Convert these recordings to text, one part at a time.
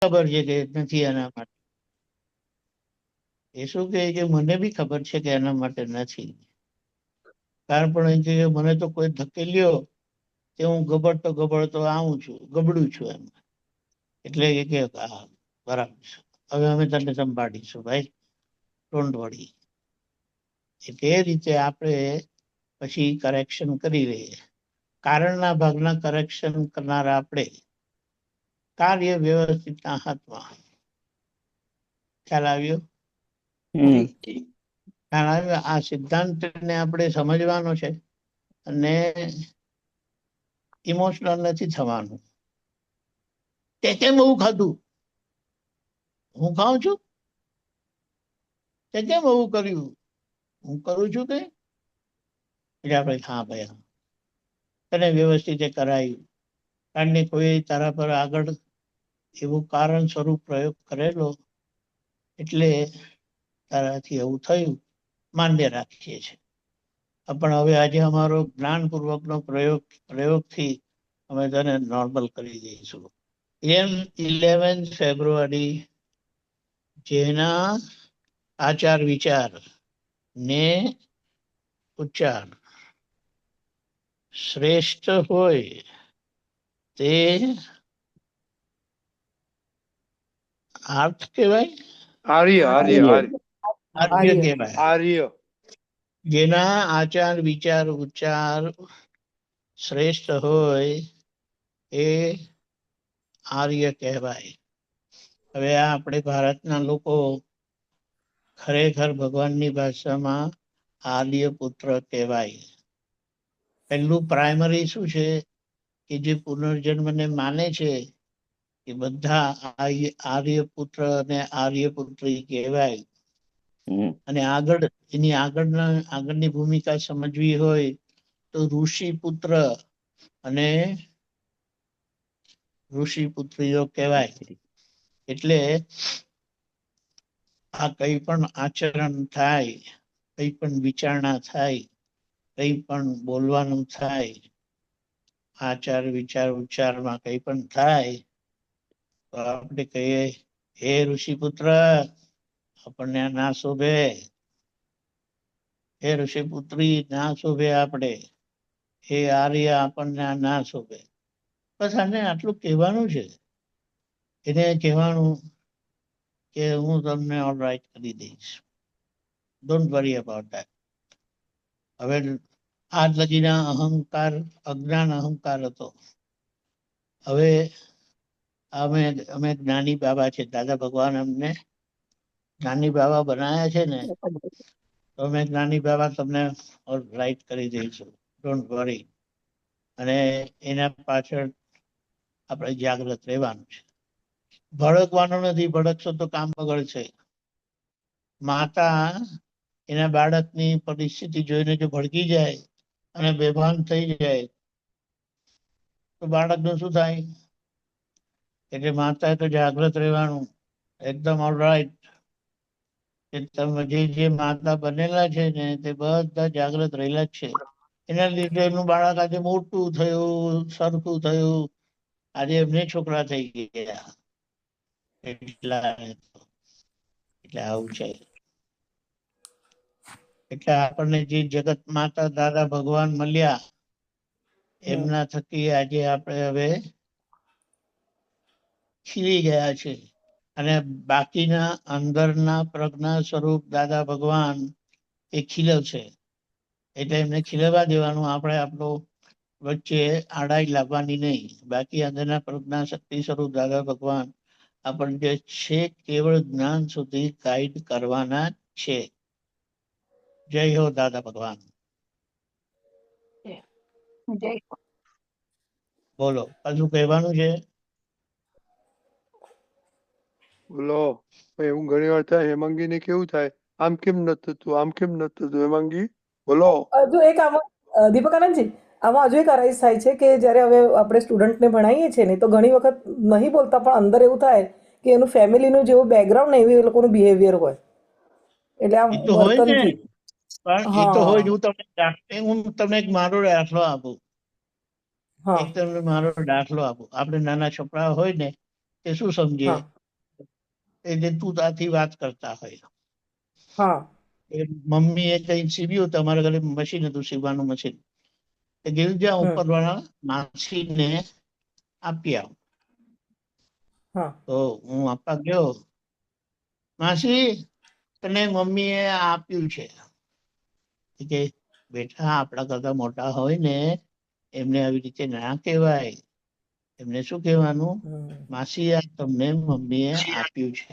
ખબર છે કે નથી એના માટે. એ શું કહે કે મને બી ખબર છે કે એના માટે નથી. કારણ પણ કે મને તો કોઈ ધકેલ્યો તે હું ગબડતો આવું છું, ગબડું છું એમ. એટલે કે હા બરાબર છે, હવે અમે તને સંભાળીશું ભાઈ, ડોન્ટ વરી. એટલે એ રીતે આપણે પછી કરેક્શન કરી લઈએ. કારણના ભાગના કરેક્શન કરનારા આપણે, કાર્ય વ્યવસ્થિતના હાથમાં. ખ્યાલ આવ્યો? ખ્યાલ આવ્યો? આ સિદ્ધાંતને આપણે સમજવાનો છે અને ઇમોશનલ નથી થવાનું. તે કેમ બહુ ખાધું? હું ખાઉં છું? તે કેમ બહુ કર્યું? હું કરું છું કે? એટલે આપણે હા ભાઈ હા, તને વ્યવસ્થિત કરાયું, કારણ કે કોઈ તારા પર આગળ એવું કારણ સ્વરૂપ પ્રયોગ કરેલો એટલે તારાથી એવું થયું, માન્ય રાખીએ છીએ. પણ હવે આજે અમારો જ્ઞાનપૂર્વકનો પ્રયોગથી અમે તને નોર્મલ કરી દઈશું. 11 ફેબ્રુઆરી જેના આચાર વિચાર ને ઉચ્ચાર શ્રેષ્ઠ હોય તે આર્થ કહેવાય, આર્ય કહેવાય. જેના આચાર વિચાર ઉચ્ચાર શ્રેષ્ઠ હોય એ આર્ય કહેવાય. હવે આ આપણે ભારતના લોકો ખરેખર ભગવાનની ભાષામાં આર્ય પુત્ર કહેવાય. પહેલું પ્રાઇમરી શું છે કે જે પુનર્જન્મને માને છે એ બધા આર્ય પુત્ર અને આર્ય પુત્રી કહેવાય. અને આગળ એની આગળની ભૂમિકા સમજવી હોય તો ઋષિ પુત્ર અને ઋષિ પુત્રીઓ કહેવાય. એટલે આ કઈ પણ આચરણ થાય, કઈ પણ વિચારણા થાય, કઈ પણ બોલવાનું થાય, આચાર વિચાર ઉચ્ચારમાં કઈ પણ થાય તો આપણે કહીએ હે ઋષિપુત્ર, આપણને ના શોભે. હે ઋષિપુત્રી, ના શોભે આપણે. હે આર્ય, આપણને ના શોભે. બસ આને આટલું કહેવાનું છે. એને કહેવાનું કે હું તમને ઓલ રાઈટ કરી દઈશ, ડોન્ટ વરી અબાઉટ ધેટ. હવે આજ લગીના અહંકાર, અજ્ઞાન અહંકાર હતો. હવે અમે જ્ઞાની બાબા છે, દાદા ભગવાન અમને જ્ઞાની બાબા બનાયા છે ને, તો અમે જ્ઞાની બાબા તમને ઓલ રાઈટ કરી દઈશું, ડોન્ટ વરી. અને એના પાછળ આપણે જાગૃત રહેવાનું છે. ભડકવાનું નથી, ભડકશો તો કામ બગડશે. માતા એના બાળકની પરિસ્થિતિ જોઈને જો ભડકી જાય અને બેભાન થઈ જાય તો બાળકનું શું થાય? એટલે માતાએ તો જાગૃત રહેવાનું, એકદમ ઓલરાઈટ. તમે જે માતા બનેલા છે ને તે બધા જાગૃત રહેલા જ છે. એના લીધે એનું બાળક આજે મોટું થયું, સરખું થયું, આજે એમને છોકરા થઈ ગયા. એટલે આવું છે. એટલે આપણને જે જગત માતા દાદા ભગવાન મળ્યા એમના થકી આજે આપણે હવે ખીલી ગયા છે. અને બાકીના અંદરના પ્રજ્ઞા સ્વરૂપ દાદા ભગવાન એ ખીલવ છે. એટલે એમને ખીલવા દેવાનું, આપણે આપણું વચ્ચે આડાઈ લાવવાની નહીં. બાકી અંદરના પ્રજ્ઞા શક્તિ સ્વરૂપ દાદા ભગવાન આપણને છે કેવળ જ્ઞાન સુધી ગાઈડ કરવાના છે. જય હો દાદા ભગવાન. બોલો, કશું કહેવાનું છે? બોલો. એવું ઘણી વાર થાય, હેમાંગી ને કેવું થાય, આમ કેમ નતું થતું, આમ કેમ નતું થતું? હેમાંગી બોલો. હજુ એક આમાં દીપકાનંદજી, આમાં હજુ એક અરાઈઝ થાય છે કે જ્યારે હવે આપણે સ્ટુડન્ટને ભણાવીએ છીએ ને તો ઘણી વખત નહીં બોલતા પણ અંદર એવું થાય કે એનું ફેમિલીનું જેવું બેકગ્રાઉન્ડ ને એવું એ લોકોનું બિહેવિયર હોય. એટલે આમ એ તો હોય ને, વર્તનથી. પણ એ તો હોય. હું તમને એક મારો દાખલો આપું. હા એક તમને મારો દાખલો આપું. આપણે નાના છોકરા હોય ને તે શું સમજે હા એ જે તું તાથી વાત કરતા હોય હા એ મમ્મીએ કઈ સીવ્યું તમારા ઘરે મશીન હતું સીવવાનું મશીન એ ગિરજા ઉપરવાળા માસીને આપી આવ હા તો હું આપવા ગયો માસી તને મમ્મીએ આ આપ્યું છે કે બેટા આપણા કરતા મોટા હોય ને એમને આવી રીતે ના કહેવાય એમને શું કહેવાનું માસી આ તમને મમ્મીએ આપ્યું છે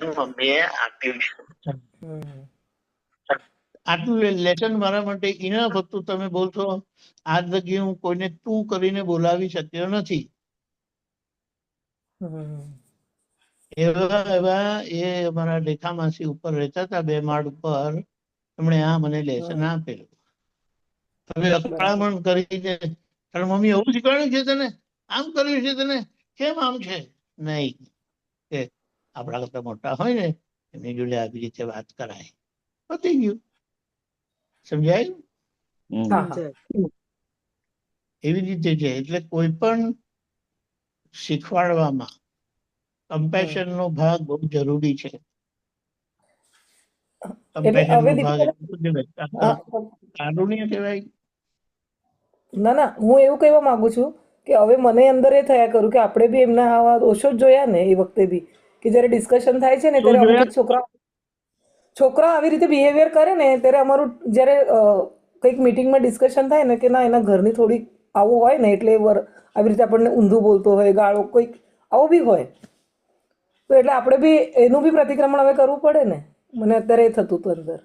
આટલું લેસન મારા માટે ઇનફ હતું તમે બોલશો આજ લગી હું કોઈને તું કરીને બોલાવી શક્યો નથી એવા એવા એ અમારા લેખા માસી ઉપર રહેતા હતા 2 માળ ઉપર એમણે આ મને લેસન આપેલું હવે અકળામણ કરીને તારી મમ્મી એવું શીખવાડ્યું છે તને આમ કર્યું છે તને કેમ આમ છે નહીં કે આપણા કરતા મોટા હોય ને એમની જોડે આવી રીતે વાત કરાય પતી ગયું સમજાયું હા હા એવી રીતે છે એટલે કોઈ પણ શીખવાડવામાં કમ્પેશન નો ભાગ બહુ જરૂરી છે એટલે કમ્પેશન હવે નો ભાગ દીપિકા એટલે શું કહેવાય કારુણ્ય કહેવાય ના ના હું એવું કહેવા માંગુ છું કે હવે મને અંદર એ થયા કરું કે આપણે બી એમના આવા દોષો જ જોયા ને એ વખતે બી કે જ્યારે ડિસ્કશન થાય છે ને શું ત્યારે અમુક જોયા એક છોકરા આવી રીતે બિહેવિયર કરે ને ત્યારે અમારું જ્યારે કંઈક મિટિંગમાં ડિસ્કશન થાય ને કે ના એના ઘરની થોડીક આવું હોય ને એટલે આવી રીતે આપણને ઊંધું બોલતો હોય ગાળો કોઈક આવું બી હોય તો એટલે આપણે બી એનું બી પ્રતિક્રમણ હવે કરવું પડે ને મને અત્યારે એ થતું હતું અંદર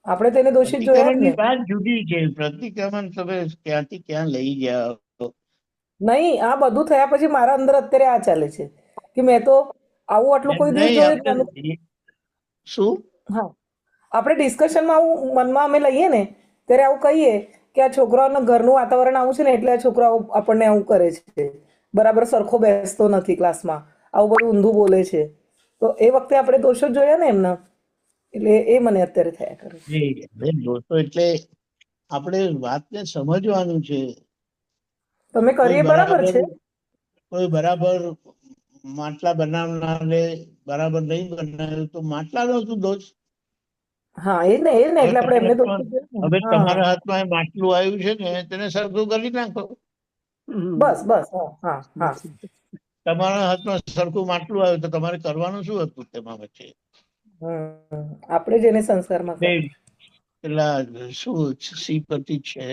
આપણે તેને દોષિત જોયા જ પ્રતિક્રમણની ને વાત જુદી છે પ્રતિક્રમણ તમે ક્યાંથી ક્યાં લઈ જાઓ નહીં આ બધું થયા પછી મારા અંદર અત્યારે આ ચાલે છે કે મેં તો આવું આટલું કોઈ દિવસ નહીં જોયું જ આપણે નથી. શું હા આપણે ડિસ્કશનમાં આવું મનમાં અમે લઈએ ને ત્યારે આવું કહીએ કે આ છોકરાઓના ઘરનું વાતાવરણ આવું છે ને એટલે આ છોકરાઓ આપણને આવું કરે છે બરાબર સરખો બેસતો નથી ક્લાસમાં આવું બધું ઊંધું બોલે છે તો એ વખતે આપણે દોષો જ જોયા ને એમના એટલે એ મને અત્યારે થયા કરે દોસ્તો એટલે આપણે વાતને સમજવાનું છે તમે કરીએ બરાબર છે કોઈ બરાબર માટલા બનાવનારને બરાબર નહીં બનાવ્યું તો માટલાનો શું દોષ હા એ ને એટલે આપણે એમને દોષ જ જોયા ને. હવે હા તમારા હાથમાં એ માટલું આવ્યું છે ને તેને સરખું કરી નાખો બસ બસ હા હા હા તમારા હાથમાં સરખું માટલું આવ્યું તો તમારે કરવાનું શું હતું તેમાં વચ્ચે આપણે જ એને સંસ્કારમાં બે કરીએ પેલા શું શ્રીપતિ છે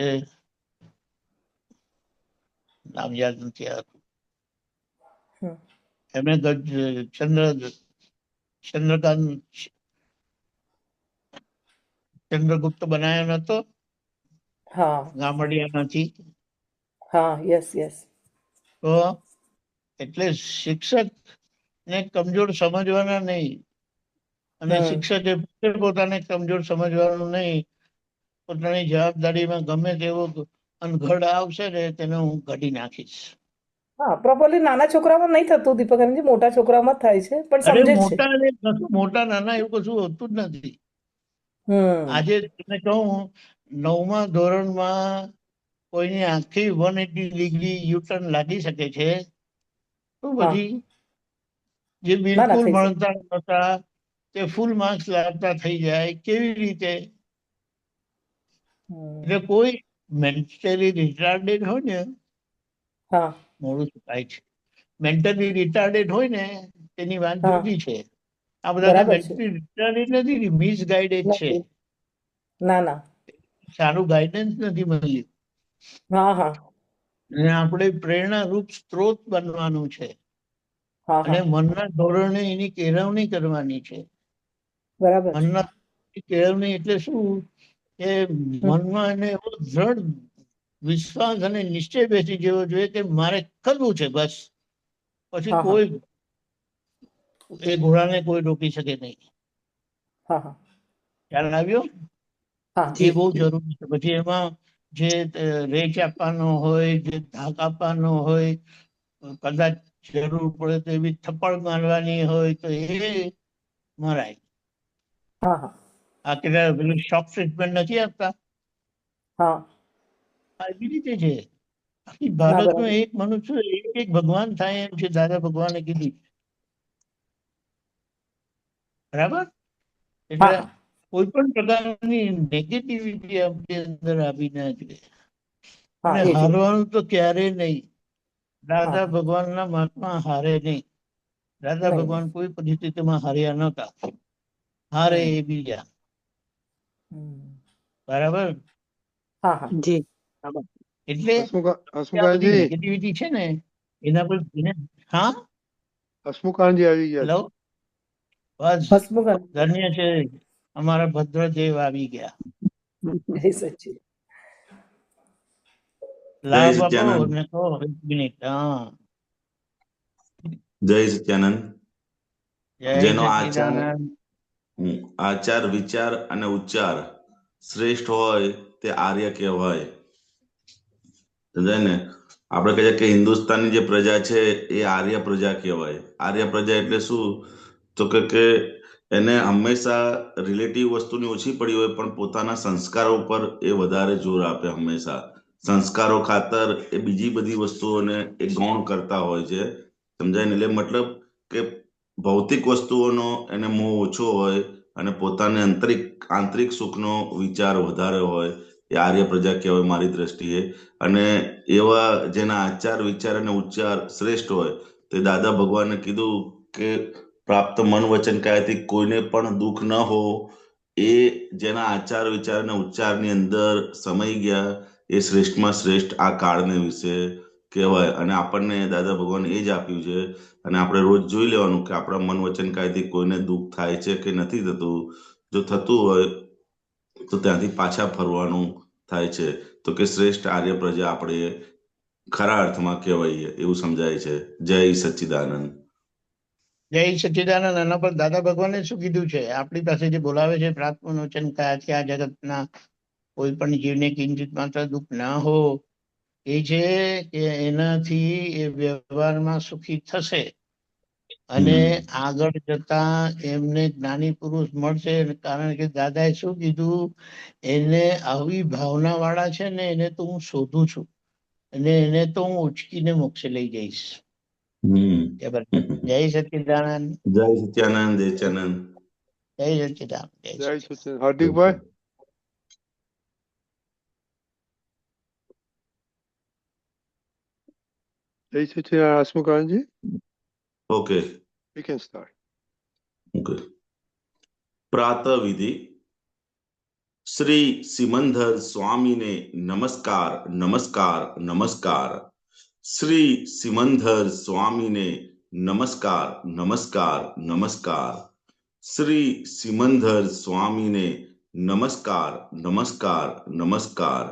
નામ યાદ નથી આવતું એમણે ચંદ્રકાંત ચંદ્રગુપ્ત બનાવ્યો નતો હા ગામડિયામાંથી હા યસ યસ તો એટલે શિક્ષક ને કમજોર સમજવાના નહીં અને શિક્ષકે પોતાને કમજોર સમજવાનું નહીં પોતાની જવાબદારીમાં ગમે તેવો અનઘડ આવશે ને તેને હું ઘડી નાખીશ હા પ્રોપરલી નાના છોકરામાં નહીં થતું દીપકજી મોટા છોકરામાં જ થાય છે પણ અરે સમજે છે મોટા ને મોટા નાના એવું કશું હોતું જ નથી આજે તમે કહું 9મા ધોરણમાં કોઈની આખી 180 ડિગ્રી યુટર્ન લાગી શકે છે તો પછી જે ના ના બિલકુલ થઈ શકે ભણતા નહોતા તે ફૂલ માર્ક્સ લાવતા થઈ જાય કેવી રીતે એટલે કોઈ મેન્ટલી રિટાર્ડેડ હોય ને હા મોડું સુકાય છે મેન્ટલી રિટાર્ડેડ હોય ને તેની વાત હા જુદી છે આ બધા કઈ બરાબર છે મેન્ટલી રિટાર્ડેડ નથી મિસગાઈડેડ છે નથી ના ના સારું ગાઈડન્સ નથી મળ્યું હા હા અને આપણે પ્રેરણારૂપ સ્ત્રોત બનવાનું છે હા અને હા મનના ધોરણે એની કેળવણી કરવાની છે બરાબર છે મનના કેળવણી એટલે શું કે મનમાં એને એવો દ્રઢ વિશ્વાસ અને નિશ્ચય બેસી જવો જોઈએ કે મારે કરવું છે બસ પછી હા હા કોઈ એ ઘોડાને કોઈ રોકી શકે નહીં હા હા ખ્યાલ આવ્યો હા એ જી બહુ જરૂરી છે પછી એમાં જે રેચ આપવાનો હોય જે ધાક આપવાનો હોય કદાચ જરૂર પડે તો એવી થપ્પડ મારવાની હોય તો એ મરાય હા હા આ કેટલા પેલું શોક ટ્રીટમેન્ટ નથી આપતા હા આ એવી રીતે છે આખી ના ભારતમાં બરાબર. એક મનુષ્ય એક ભગવાન થાય એમ છે, દાદા ભગવાને કીધું. બરાબર? હા એટલે હા કોઈ પણ પ્રકારની નેગેટિવિટી આપણી અંદર આવી ના જોઈએ. હા અને એ જ. હારવાનું તો ક્યારેય નહીં. હા દાદા ભગવાનના મહાત્મા હારે નહીં. દાદા નહીં નહીં. ભગવાન કોઈ પરિસ્થિતિમાં હાર્યા નહોતા. હારે હમ એ બીજા. હમ. બરાબર? હા હા જી બરાબર. એટલે આ બધી હસમુખાનજી નેગેટિવિટી છે ને એના પર હા હસમુખાનજી આવી ગયા હેલો છે. બસ હસમુખ ધન્ય છે, અમારા ભદ્રદેવ આવી ગયા. જય સચ્ચિદ. જય લાભ આપો સચ્ચાનંદ. ને કહો 1 મિનિટ. હા, જય સચ્ચાનંદ. જય જેનો સચ્ચિદાનંદ. આચાર વિચાર અને ઉચ્ચાર શ્રેષ્ઠ હોય તે આર્ય કહેવાય. સમજાય ને? આપણે કહીએ કે હિન્દુસ્તાનની જે પ્રજા છે એ આર્ય પ્રજા કહેવાય. આર્ય પ્રજા એટલે શું? તો કે એને હંમેશા રિલેટિવ વસ્તુની ઓછી પડી હોય પણ પોતાના સંસ્કારો ઉપર એ વધારે જોર આપે. હંમેશા સંસ્કારો ખાતર એ બીજી બધી વસ્તુઓને એ ગૌણ કરતા હોય છે. સમજાય ને? એટલે મતલબ કે ભૌતિક વસ્તુઓનો એને મોહ ઓછો હોય અને પોતાને આંતરિક સુખનો વિચાર વધારે હોય એ આર્ય પ્રજા કહેવાય મારી દ્રષ્ટિએ. અને એવા જેના આચાર વિચાર અને ઉચ્ચાર શ્રેષ્ઠ હોય તે દાદા ભગવાને કીધું કે પ્રાપ્ત મન વચન કાયાથી કોઈને પણ દુઃખ ન હો, એ જેના આચાર વિચાર અને ઉચ્ચારની અંદર સમય ગયા એ શ્રેષ્ઠમાં શ્રેષ્ઠ આ કાળને વિશે કહેવાય. અને આપણને દાદા ભગવાન એ જ આપ્યું છે. અને આપણે રોજ જોઈ લેવાનું કે આપણા મન વચન કાયાથી કોઈને દુઃખ થાય છે કે નથી થતું. જો થતું હોય તો ત્યાંથી પાછા ફરવાનું થાય છે. તો કે શ્રેષ્ઠ આર્ય પ્રજા આપણે ખરા અર્થમાં કહેવાય એવું સમજાય છે. જય સચ્ચિદાનંદ. જય સચ્ચિદાનંદ. આના પર દાદા ભગવાને શું કીધું છે? આપણી પાસે જે બોલાવે છે પ્રાપ્ત વચન કાયાથી આ જગતના કોઈ પણ જીવને કિંચિત માત્ર દુઃખ ના હો, એ છે કે એનાથી એ વ્યવહારમાં સુખી થશે અને આગળ જતા એમને જ્ઞાની પુરુષ મળશે. કારણ કે દાદાએ શું કીધું? એને આવી ભાવના વાળા છે ને એને તો હું શોધું છું અને એને તો હું ઉચકીને મોક્ષે લઈ જઈશ. જય સચ્ચિદાનંદ. જય સચ્ચાનંદ. જય સચ્ચાનંદ. જય સચ્ચિદાનંદ. જય જય સચ્ચિદાનંદ. સચ્ચિદાનંદ. હાર્દિકભાઈ જય સચ્ચિદાનંદ. હસમુખાનજી okay we can start. Okay. પ્રાતઃ વિધિ. શ્રી સિમંદર સ્વામીને નમસ્કાર નમસ્કાર નમસ્કાર. શ્રી સિમંદર સ્વામીને નમસ્કાર નમસ્કાર નમસ્કાર. શ્રી સિમંદર સ્વામીને નમસ્કાર નમસ્કાર નમસ્કાર.